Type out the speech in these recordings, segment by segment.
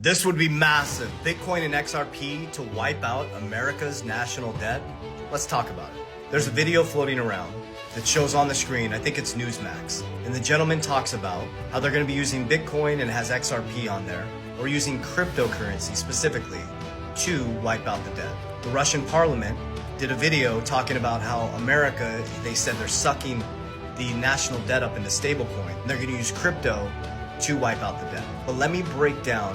This would be massive. Bitcoin and XRP to wipe out America's national debt? Let's talk about it. There's a video floating around that shows on the screen, I think it's Newsmax, and the gentleman talks about how they're going to be using Bitcoin and has XRP on there, or using cryptocurrency specifically to wipe out the debt. The Russian parliament did a video talking about how America, they said they're sucking the national debt up into stablecoin. They're going to use crypto to wipe out the debt. But let me break down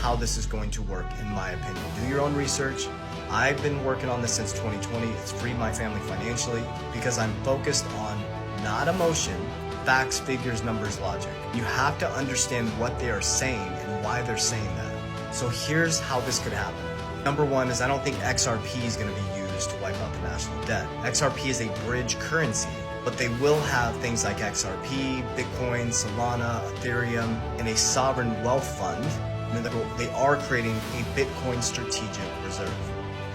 how this is going to work, in my opinion. Do your own research. I've been working on this since 2020. It's freed my family financially because I'm focused on not emotion, facts, figures, numbers, logic. You have to understand what they are saying and why they're saying that. So here's how this could happen. Number one is I don't think XRP is going to be used to wipe out the national debt. XRP is a bridge currency, but they will have things like XRP, Bitcoin, Solana, Ethereum, and a sovereign wealth fund. And they are creating a Bitcoin strategic reserve.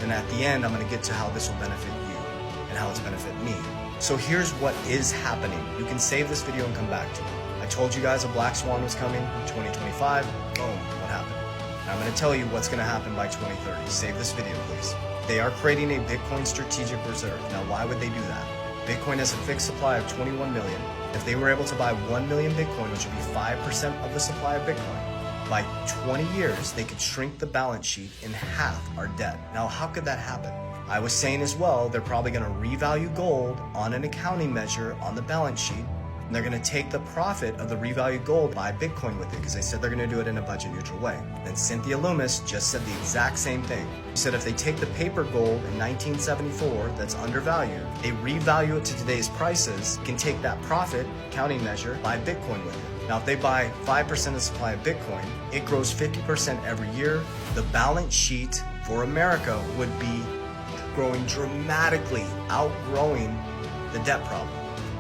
And at the end, I'm going to get to how this will benefit you and how it's benefit me. So here's what is happening. You can save this video and come back to it. I told you guys a black swan was coming in 2025. Boom, what happened? And I'm going to tell you what's going to happen by 2030. Save this video, please. They are creating a Bitcoin strategic reserve. Now, why would they do that? Bitcoin has a fixed supply of 21 million. If they were able to buy 1 million Bitcoin, which would be 5% of the supply of Bitcoin, by 20 years, they could shrink the balance sheet in half our debt. Now, how could that happen? I was saying as well, they're probably going to revalue gold on an accounting measure on the balance sheet, and they're going to take the profit of the revalued gold, buy Bitcoin with it, because they said they're going to do it in a budget neutral way. And Cynthia Loomis just said the exact same thing. She said if they take the paper gold in 1974 that's undervalued, they revalue it to today's prices, can take that profit, accounting measure, buy Bitcoin with it. Now, if they buy 5% of the supply of Bitcoin, it grows 50% every year. The balance sheet for America would be growing dramatically, outgrowing the debt problem.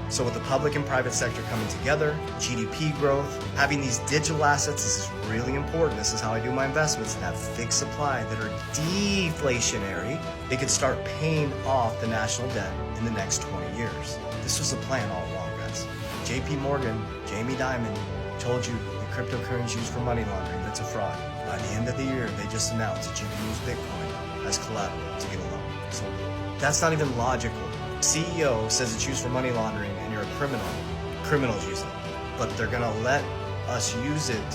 So with the public and private sector coming together, GDP growth, having these digital assets, this is really important. This is how I do my investments, and have fixed supply that are deflationary. They could start paying off the national debt in the next 20 years. This was the plan all along, guys. JP Morgan, Jamie Dimon told you the cryptocurrency used for money laundering, that's a fraud. By the end of the year, they just announced that you can use Bitcoin as collateral to get a loan. So that's not even logical. CEO says it's used for money laundering and you're a criminal. Criminals use it. But they're gonna let us use it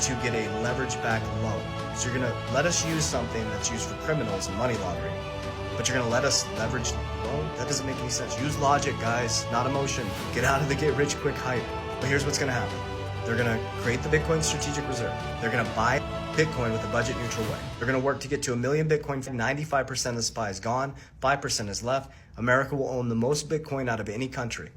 to get a leverage-backed loan. So you're gonna let us use something that's used for criminals and money laundering, but you're gonna let us leverage the loan? That doesn't make any sense. Use logic, guys, not emotion. Get out of the get-rich-quick hype. But here's what's gonna happen. They're gonna create the Bitcoin strategic reserve. They're gonna buy Bitcoin with a budget neutral way. They're gonna work to get to 1 million Bitcoin. 95% of the supply is gone, 5% is left. America will own the most Bitcoin out of any country.